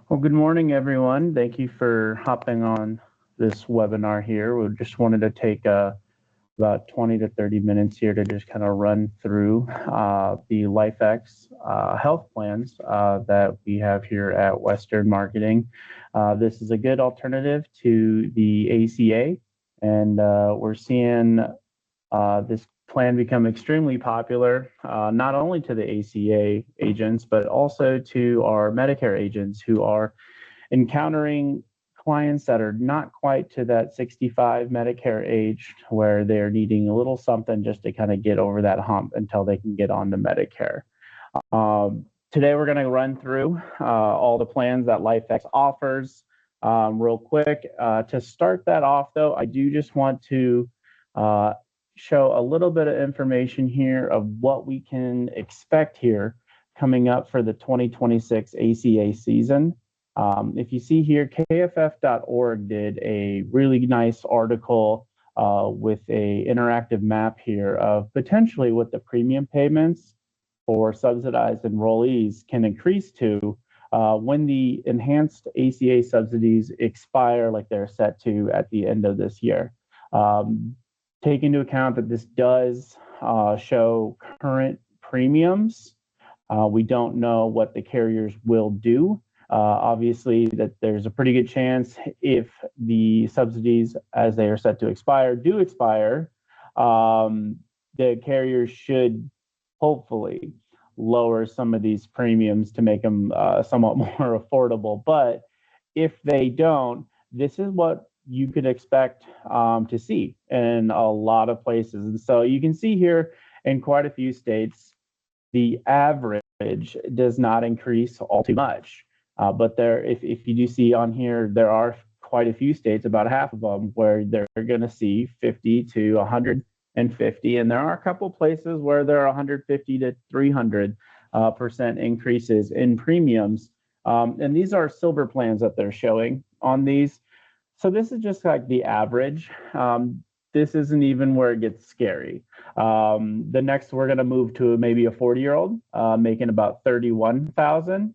Well, good morning, everyone. Thank you for hopping on this webinar here. We just wanted to take about 20 to 30 minutes here to just kind of run through the Lifex health plans that we have here at Western Marketing. This is a good alternative to the ACA, and we're seeing this plan become extremely popular, not only to the ACA agents, but also to our Medicare agents who are encountering clients that are not quite to that 65 Medicare age where they're needing a little something just to kind of get over that hump until they can get on to Medicare. Today, we're going to run through all the plans that Lifex offers real quick. To start that off, though, I do just want to show a little bit of information here of what we can expect here coming up for the 2026 ACA season. If you see here, kff.org did a really nice article with a interactive map here of potentially what the premium payments for subsidized enrollees can increase to when the enhanced ACA subsidies expire like they're set to at the end of this year. Take into account that this does show current premiums. We don't know what the carriers will do. Obviously, that there's a pretty good chance if the subsidies, as they are set to expire, do expire, the carriers should hopefully lower some of these premiums to make them somewhat more affordable. But if they don't, this is what you could expect to see in a lot of places. And so you can see here in quite a few states, the average does not increase all too much. But if you do see on here, there are quite a few states, about half of them, where they're going to see 50 to 150, and there are a couple places where there are 150 to 300% increases in premiums. And these are silver plans that they're showing on these. So this is just like the average. This isn't even where it gets scary. The next, we're going to move to maybe a 40-year-old making about $31,000.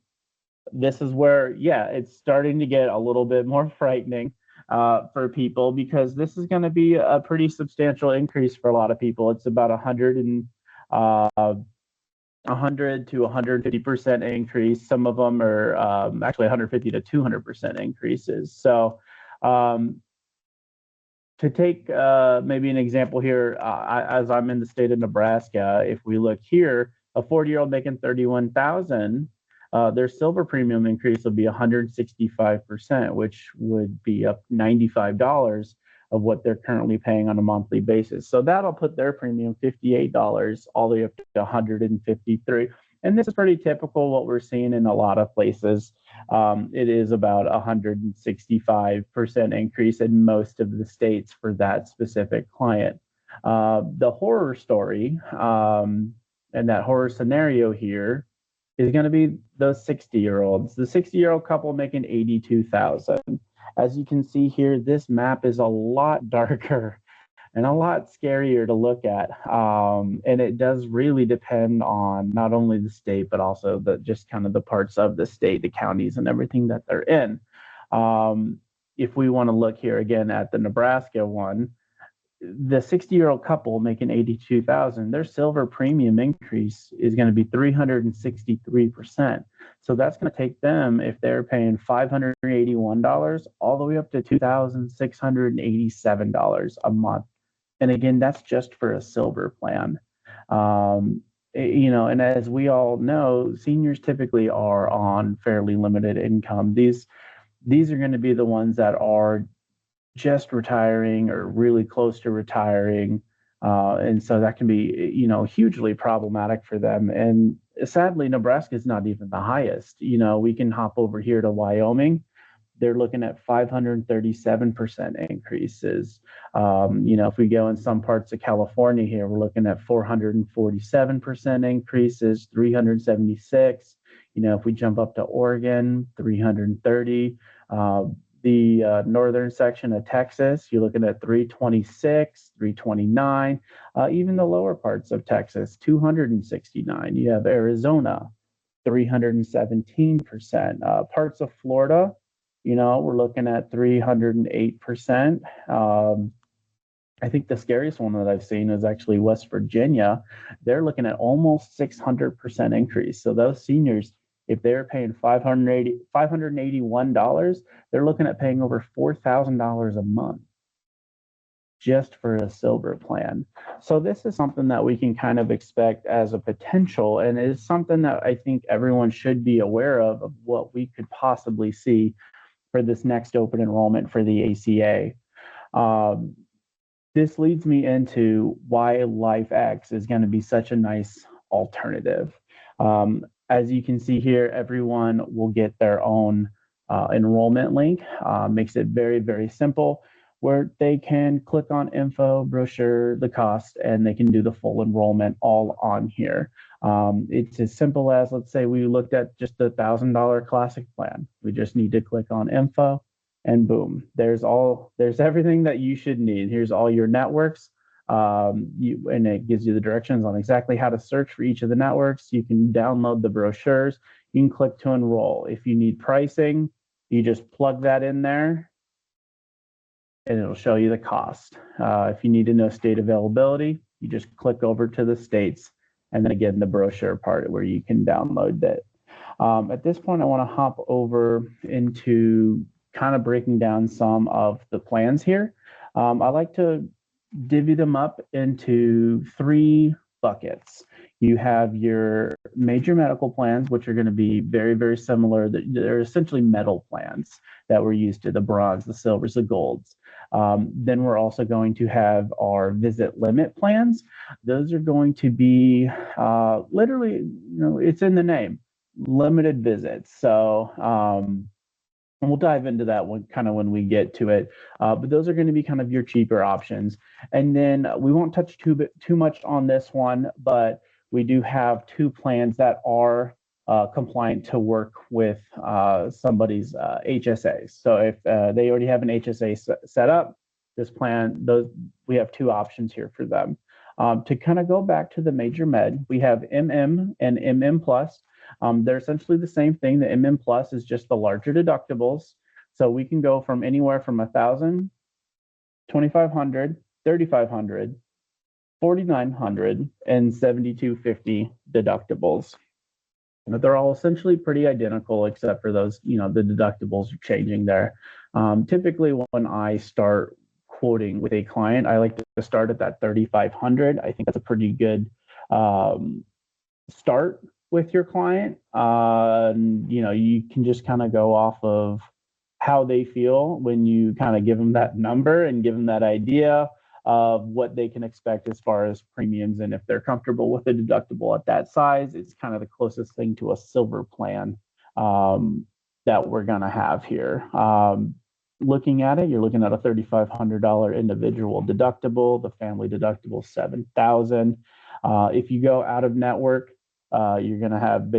This is where, yeah, it's starting to get a little bit more frightening for people, because this is going to be a pretty substantial increase for a lot of people. It's about 100 to 150% increase. Some of them are actually 150 to 200% increases. So to take maybe an example here, as I'm in the state of Nebraska, if we look here, a 40-year-old making $31,000, their silver premium increase will be 165%, which would be up $95 of what they're currently paying on a monthly basis. So that'll put their premium $58 all the way up to $153. And this is pretty typical what we're seeing in a lot of places. It is about 165% increase in most of the states for that specific client. The horror story and that horror scenario here is going to be those 60-year-olds. The 60-year-old couple making $82,000. As you can see here, this map is a lot darker and a lot scarier to look at. And it does really depend on not only the state, but also just kind of the parts of the state, the counties and everything that they're in. If we want to look here again at the Nebraska one, the 60-year-old couple making $82,000, their silver premium increase is going to be 363%. So that's going to take them, if they're paying $581, all the way up to $2,687 a month. And again, that's just for a silver plan. And as we all know, seniors typically are on fairly limited income. These are going to be the ones that are just retiring or really close to retiring. And so that can be, hugely problematic for them. And sadly, Nebraska is not even the highest. We can hop over here to Wyoming. They're looking at 537% increases. If we go in some parts of California here, we're looking at 447% increases, 376. If we jump up to Oregon, 330. The northern section of Texas, you're looking at 326, 329. Even the lower parts of Texas, 269. You have Arizona 317%. Parts of Florida, we're looking at 308%. I think the scariest one that I've seen is actually West Virginia. They're looking at almost 600% increase. So those seniors, if they're paying $581, they're looking at paying over $4,000 a month just for a silver plan. So this is something that we can kind of expect as a potential, and it is something that I think everyone should be aware of what we could possibly see for this next open enrollment for the ACA. This leads me into why Lifex is going to be such a nice alternative. As you can see here, everyone will get their own enrollment link. Makes it very, very simple, where they can click on info, brochure, the cost, and they can do the full enrollment all on here. It's as simple as, let's say we looked at just the $1,000 classic plan. We just need to click on info, and boom, there's everything that you should need. Here's all your networks, and it gives you the directions on exactly how to search for each of the networks. You can download the brochures. You can click to enroll. If you need pricing, you just plug that in there, and it'll show you the cost. If you need to know state availability, you just click over to the states, and then again, the brochure part where you can download it. At this point, I want to hop over into kind of breaking down some of the plans here. I like to divvy them up into 3 buckets. You have your major medical plans, which are going to be very, very similar. They're essentially metal plans that we're used to, the bronze, the silvers, the golds. Then we're also going to have our visit limit plans. Those are going to be literally, it's in the name, limited visits. So and we'll dive into that one kind of when we get to it. But those are going to be kind of your cheaper options. And then we won't touch too much on this one, but we do have 2 plans that are compliant to work with somebody's HSA. So if they already have an HSA set up, this plan, we have 2 options here for them. To kind of go back to the major med, we have MM and MM Plus. They're essentially the same thing. The MM Plus is just the larger deductibles. So we can go from anywhere from $1,000, $2,500, $3,500, $4,900, and $7,250 deductibles. But they're all essentially pretty identical, except for those, the deductibles are changing there. Typically, when I start quoting with a client, I like to start at that $3,500. I think that's a pretty good start with your client. You can just kind of go off of how they feel when you kind of give them that number and give them that idea of what they can expect as far as premiums. And if they're comfortable with a deductible at that size, it's kind of the closest thing to a silver plan that we're going to have here. Looking at it, you're looking at a $3,500 individual deductible. The family deductible $7,000. If you go out of network, you're going to have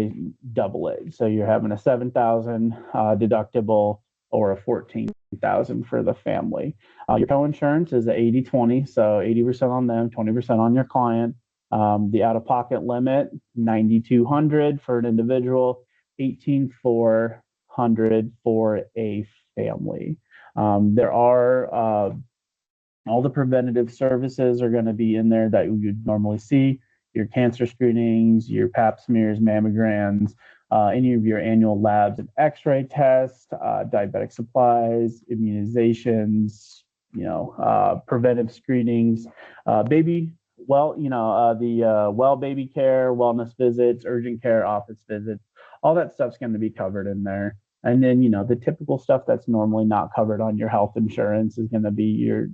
double it. So you're having a $7,000 deductible or a $14,000 for the family. Your co-insurance is 80-20, so 80% on them, 20% on your client. The out-of-pocket limit, $9,200 for an individual, $18,400 for a family. There are all the preventative services are going to be in there that you'd normally see. Your cancer screenings, your pap smears, mammograms, any of your annual labs and x-ray tests, diabetic supplies, immunizations, preventive screenings, baby baby care, wellness visits, urgent care, office visits, all that stuff's going to be covered in there. And then, the typical stuff that's normally not covered on your health insurance is going to be your,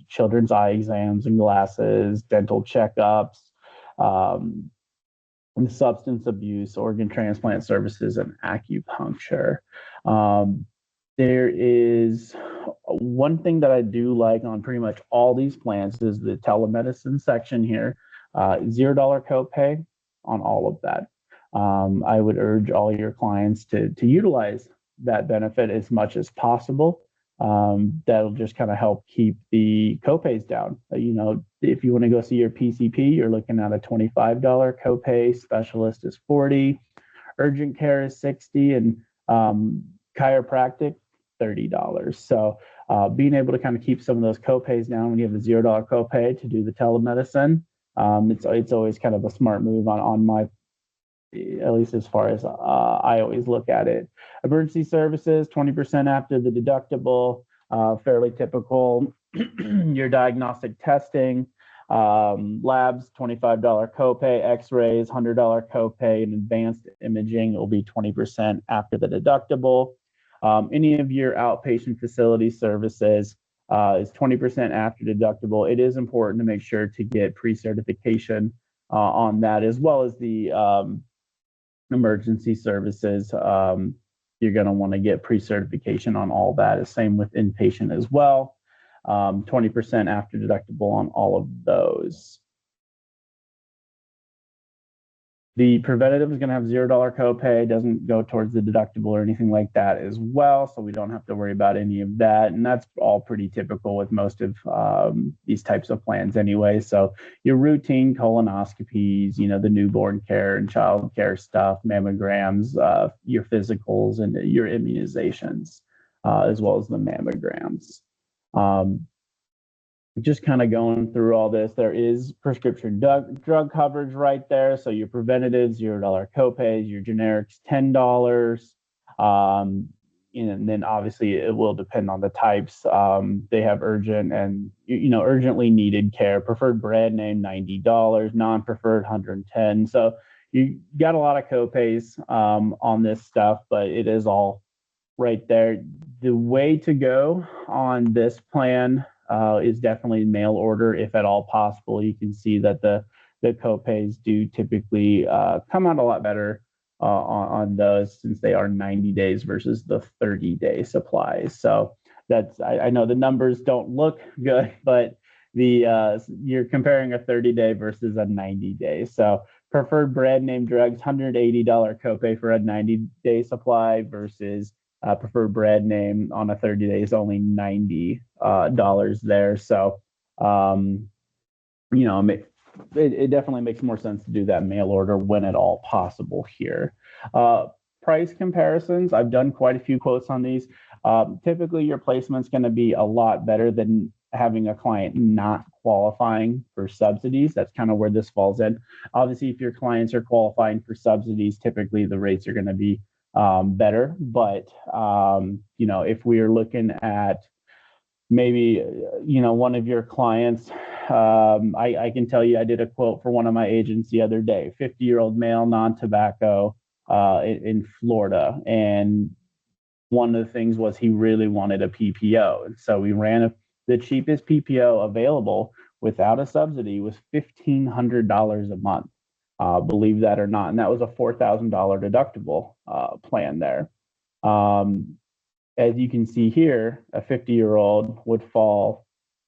children's eye exams and glasses, dental checkups, and substance abuse, organ transplant services, and acupuncture. There is one thing that I do like on pretty much all these plans is the telemedicine section here. $0 copay on all of that. I would urge all your clients to utilize that benefit as much as possible. That'll just kind of help keep the copays down. If you want to go see your PCP, you're looking at a $25 copay. Specialist is $40. Urgent care is $60, and chiropractic $30. So being able to kind of keep some of those copays down when you have a $0 copay to do the telemedicine, it's always kind of a smart move on my, at least as far as I always look at it. Emergency services, 20% after the deductible, fairly typical. Your diagnostic testing, labs, $25 copay, x-rays, $100 copay, and advanced imaging will be 20% after the deductible. Any of your outpatient facility services is 20% after deductible. It is important to make sure to get pre-certification on that, as well as the emergency services. You're going to want to get pre-certification on all that. Same with inpatient as well. 20% after deductible on all of those. The preventative is going to have $0 copay, doesn't go towards the deductible or anything like that as well, so we don't have to worry about any of that. And that's all pretty typical with most of these types of plans anyway. So your routine colonoscopies, the newborn care and child care stuff, mammograms, your physicals, and your immunizations, as well as the mammograms. Just kind of going through all this, there is prescription drug coverage right there. So your preventatives, $0 copays, your generics, $10. And then obviously it will depend on the types. They have urgent and, urgently needed care. Preferred brand name, $90, non-preferred, $110. So you got a lot of copays on this stuff, but it is all right there. The way to go on this plan is definitely mail order, if at all possible. You can see that the copays do typically come out a lot better on those, since they are 90 days versus the 30-day supplies. So I know the numbers don't look good, but you're comparing a 30-day versus a 90-day. So preferred brand name drugs, $180 copay for a 90-day supply versus preferred brand name on a 30 days, only $90 there. So, it definitely makes more sense to do that mail order when at all possible here. Price comparisons, I've done quite a few quotes on these. Typically, your placement's going to be a lot better than having a client not qualifying for subsidies. That's kind of where this falls in. Obviously, if your clients are qualifying for subsidies, typically the rates are going to be better. But, if we are looking at maybe, one of your clients, I can tell you, I did a quote for one of my agents the other day, 50-year-old male, non-tobacco in Florida. And one of the things was he really wanted a PPO. And so we ran the cheapest PPO available without a subsidy was $1,500 a month. Believe that or not. And that was a $4,000 deductible plan there. As you can see here, a 50-year-old would fall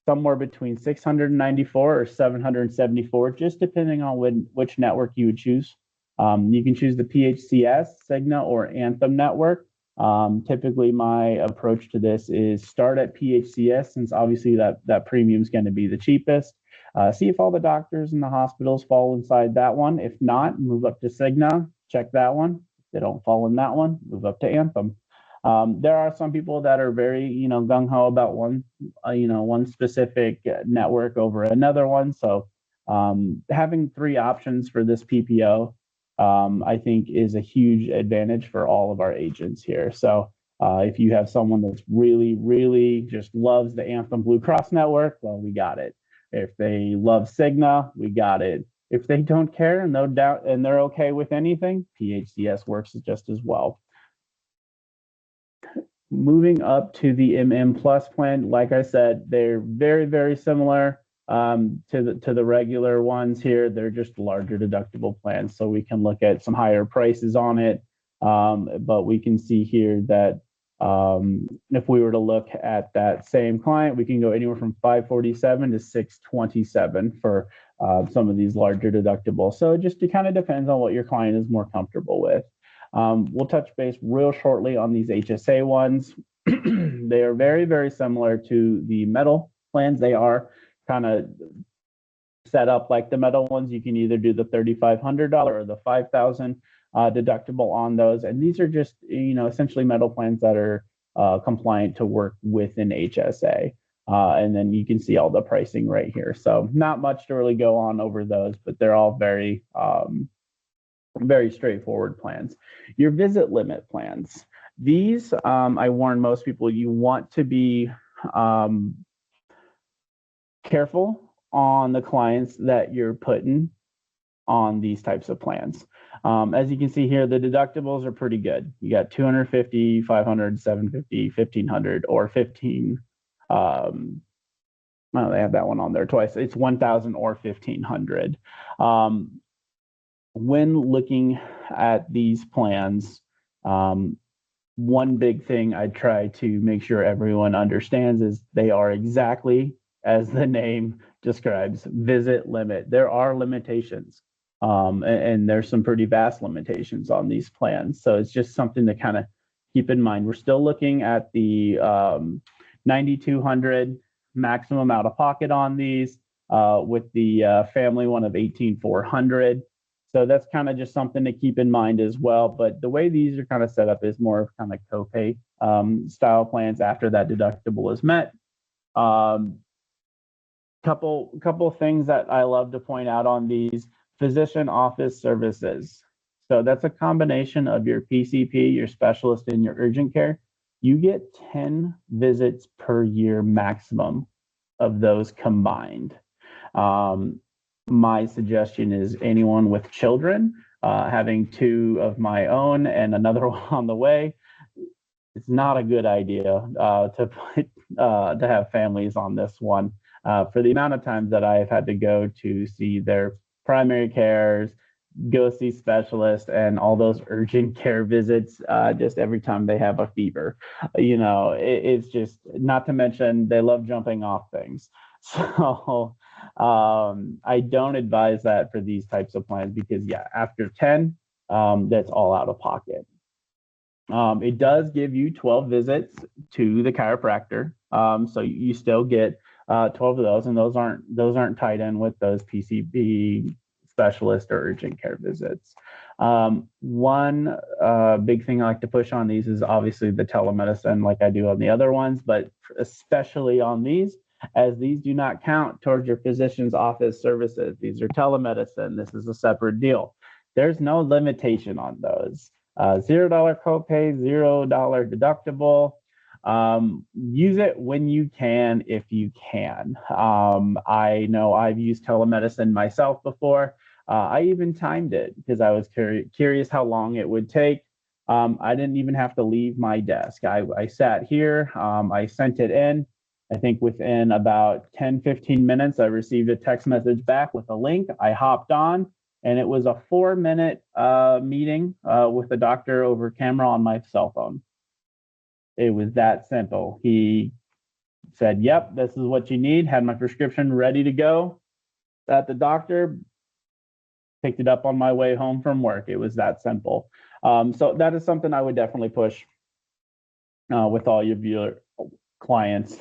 somewhere between $694 or $774, just depending on which network you would choose. You can choose the PHCS, Cigna, or Anthem network. Typically, my approach to this is start at PHCS, since obviously that premium is going to be the cheapest. See if all the doctors and the hospitals fall inside that one. If not, move up to Cigna, check that one. If they don't fall in that one, move up to Anthem. There are some people that are very, gung-ho about one specific network over another one. So having three options for this PPO, I think, is a huge advantage for all of our agents here. So if you have someone that's really, really just loves the Anthem Blue Cross network, well, we got it. If they love Cigna, we got it. If they don't care and no doubt and they're okay with anything, PHCS works just as well. Moving up to the MM Plus plan, like I said, they're very, very similar to the regular ones here. They're just larger deductible plans, so we can look at some higher prices on it. But we can see here that if we were to look at that same client, we can go anywhere from $547 to $627 for some of these larger deductibles. So it kind of depends on what your client is more comfortable with. We'll touch base real shortly on these HSA ones. They are very, very similar to the metal plans. They are kind of set up like the metal ones. You can either do the $3,500 or the $5,000 deductible on those. And these are just, essentially metal plans that are compliant to work with an HSA. And then you can see all the pricing right here. So not much to really go on over those, but they're all very, very straightforward plans. Your visit limit plans. These, I warn most people, you want to be careful on the clients that you're putting on these types of plans. As you can see here, the deductibles are pretty good. You got 250, 500, 750, 1500, or 15. Well, they have that one on there twice. It's 1,000 or 1,500. When looking at these plans, one big thing I try to make sure everyone understands is they are exactly as the name describes, visit limit. There are limitations, and there's some pretty vast limitations on these plans. So it's just something to kind of keep in mind. We're still looking at the 9,200 maximum out of pocket on these, with the family one of 18,400. So that's kind of just something to keep in mind as well. But the way these are kind of set up is more of kind of copay style plans after that deductible is met. Couple things that I love to point out on these: physician office services. So that's a combination of your PCP, your specialist, and your urgent care. You get 10 visits per year maximum of those combined. My suggestion is anyone with children, having 2 of my own and another one on the way, it's not a good idea to have families on this one. For the amount of times that I've had to go to see their primary cares, go see specialists, and all those urgent care visits, just every time they have a fever. It's just, not to mention they love jumping off things. So I don't advise that for these types of plans because, yeah, after 10, that's all out of pocket. It does give you 12 visits to the chiropractor. So you still get 12 of those, and those aren't tied in with those PCP specialist or urgent care visits. One big thing I like to push on these is obviously the telemedicine, like I do on the other ones, but especially on these, as these do not count towards your physician's office services. These are telemedicine. This is a separate deal. There's no limitation on those. $0 copay, $0 deductible. Use it when you can, if you can. I know I've used telemedicine myself before. I even timed it because I was curious how long it would take. I didn't even have to leave my desk. I sat here, I sent it in. I think within about 10, 15 minutes, I received a text message back with a link. I hopped on, and it was a 4-minute meeting with the doctor over camera on my cell phone. It was that simple. He said, yep, this is what you need, had my prescription ready to go at the doctor, picked it up on my way home from work. It was that simple. So that is something I would definitely push with all of your clients,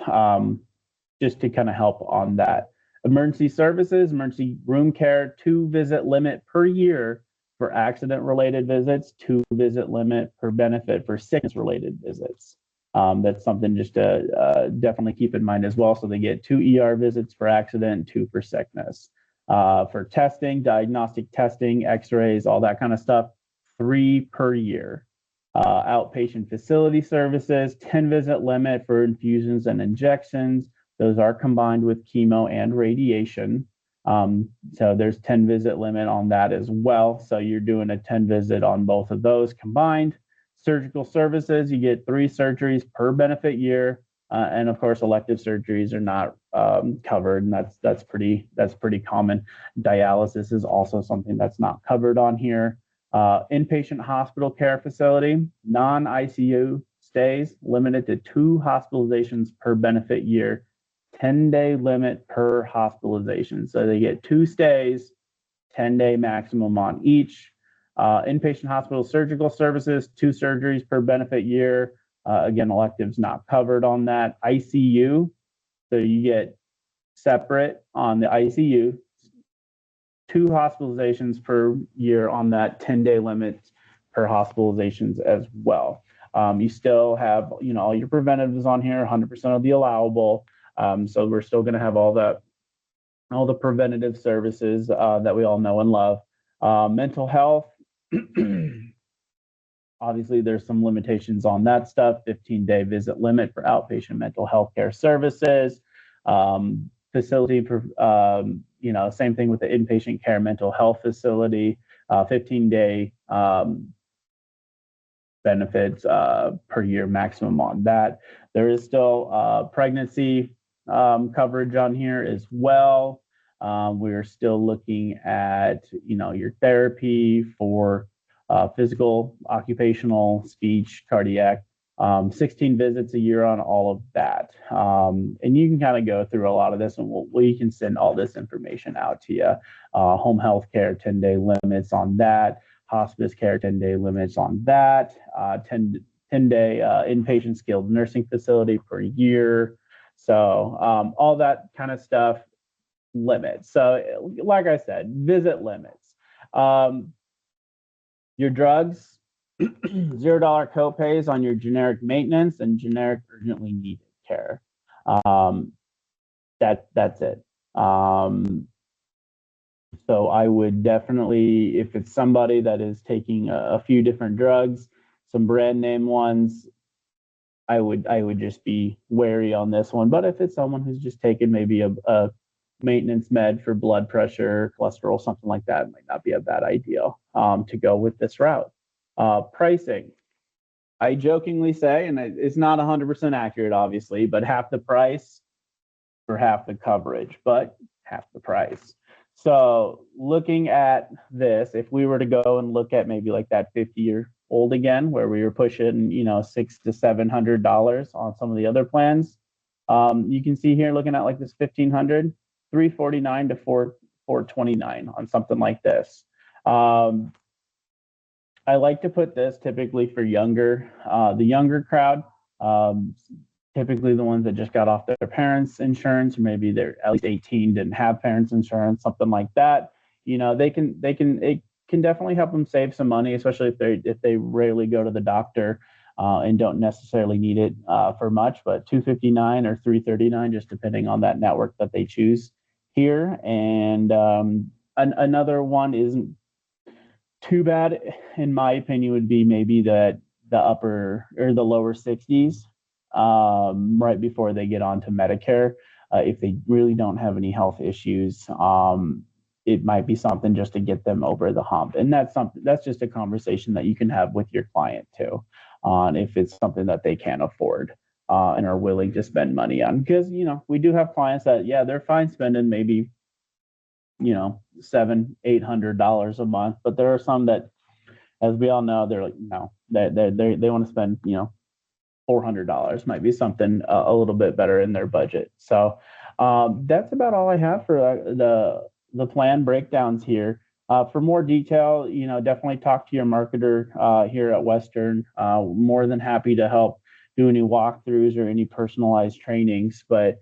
just to kind of help on that. Emergency services, emergency room care, 2 visit limit per year for accident-related visits, 2 visit limit per benefit for sickness-related visits. That's something just to definitely keep in mind as well. So they get 2 ER visits for accident, 2 for sickness. For testing, diagnostic testing, x-rays, all that kind of stuff, 3 per year. Outpatient facility services, 10 visit limit for infusions and injections. Those are combined with chemo and radiation. So there's 10 visit limit on that as well. So you're doing a 10 visit on both of those combined. Surgical services, you get 3 surgeries per benefit year. And of course, elective surgeries are not covered, and that's pretty common. Dialysis is also something that's not covered on here. Inpatient hospital care facility, non-ICU stays limited to 2 hospitalizations per benefit year, 10-day limit per hospitalization. So they get 2 stays, 10-day maximum on each. Inpatient hospital surgical services, 2 surgeries per benefit year. Again, electives not covered on that. ICU, so you get separate on the ICU, 2 hospitalizations per year on that 10-day limit per hospitalizations as well. You still have, all your preventatives on here, 100% of the allowable. So we're still going to have all the preventative services that we all know and love. Mental health, obviously there's some limitations on that stuff. 15-day visit limit for outpatient mental health care services. Facility, same thing with the inpatient care mental health facility. 15-day benefits per year maximum on that. There is still pregnancy coverage on here as well. We're still looking at, your therapy for physical, occupational, speech, cardiac, 16 visits a year on all of that. And you can kind of go through a lot of this, and we can send all this information out to you. Home health care, 10-day limits on that. Hospice care, 10-day limits on that. 10-day inpatient skilled nursing facility per year. So all that kind of stuff, limits. So like I said, visit limits. Your drugs, $0 copays on your generic maintenance and generic urgently needed care. That's it. So I would definitely, if it's somebody that is taking a few different drugs, some brand name ones, I would just be wary on this one. But if it's someone who's just taken maybe a maintenance med for blood pressure, cholesterol, something like that, it might not be a bad idea to go with this route. Pricing, I jokingly say, and it's not 100% accurate, obviously, but half the price for half the coverage, but half the price. So looking at this, if we were to go and look at maybe like that 50-year-old again, where we were pushing, $600 to $700 on some of the other plans, you can see here looking at like this 1,500, $349 to $429 on something like this. I like to put this typically for the younger crowd, typically the ones that just got off their parents' insurance, or maybe they're at least 18, didn't have parents' insurance, something like that. It can definitely help them save some money, especially if they rarely go to the doctor and don't necessarily need it for much. But $259 or $339, just depending on that network that they choose here. And another one isn't too bad, in my opinion, would be maybe the upper or the lower 60s, right before they get onto Medicare. If they really don't have any health issues, it might be something just to get them over the hump. And that's just a conversation that you can have with your client too, on if it's something that they can afford and are willing to spend money on. Because, we do have clients that, they're fine spending maybe, $700-800 a month, but there are some that, as we all know, they're like, no, they want to spend, $400 might be something a little bit better in their budget. So that's about all I have for the plan breakdowns here. For more detail, definitely talk to your marketer here at Western. More than happy to help do any walkthroughs or any personalized trainings. But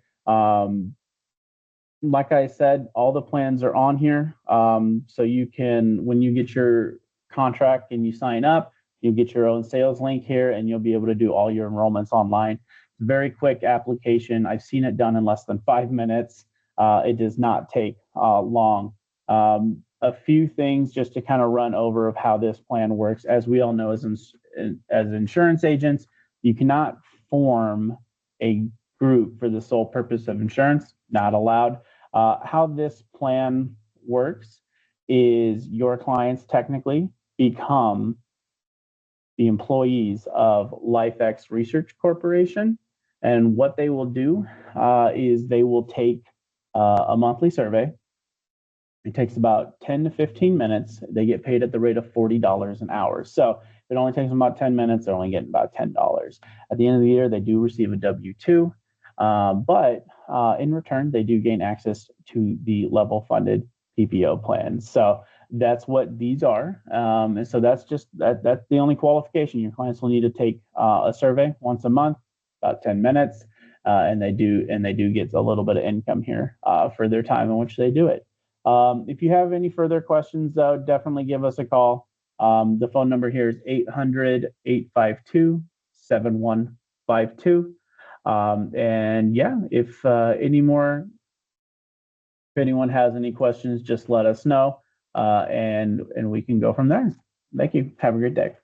like I said, all the plans are on here. So you can, when you get your contract and you sign up, you get your own sales link here, and you'll be able to do all your enrollments online. Very quick application. I've seen it done in less than 5 minutes. It does not take long. A few things just to kind of run over of how this plan works. As we all know, as insurance agents, you cannot form a group for the sole purpose of insurance. Not allowed. How this plan works is your clients technically become the employees of Lifex Research Corporation. And what they will do is they will take a monthly survey. It takes about 10 to 15 minutes. They get paid at the rate of $40 an hour. So if it only takes them about 10 minutes, they're only getting about $10. At the end of the year, they do receive a W-2, but in return, they do gain access to the level funded PPO plans. So that's what these are. And so that's the only qualification. Your clients will need to take a survey once a month, about 10 minutes, and they do get a little bit of income here for their time in which they do it. If you have any further questions, though, definitely give us a call. The phone number here is 800-852-7152. And yeah, if anyone has any questions, just let us know, and we can go from there. Thank you. Have a great day.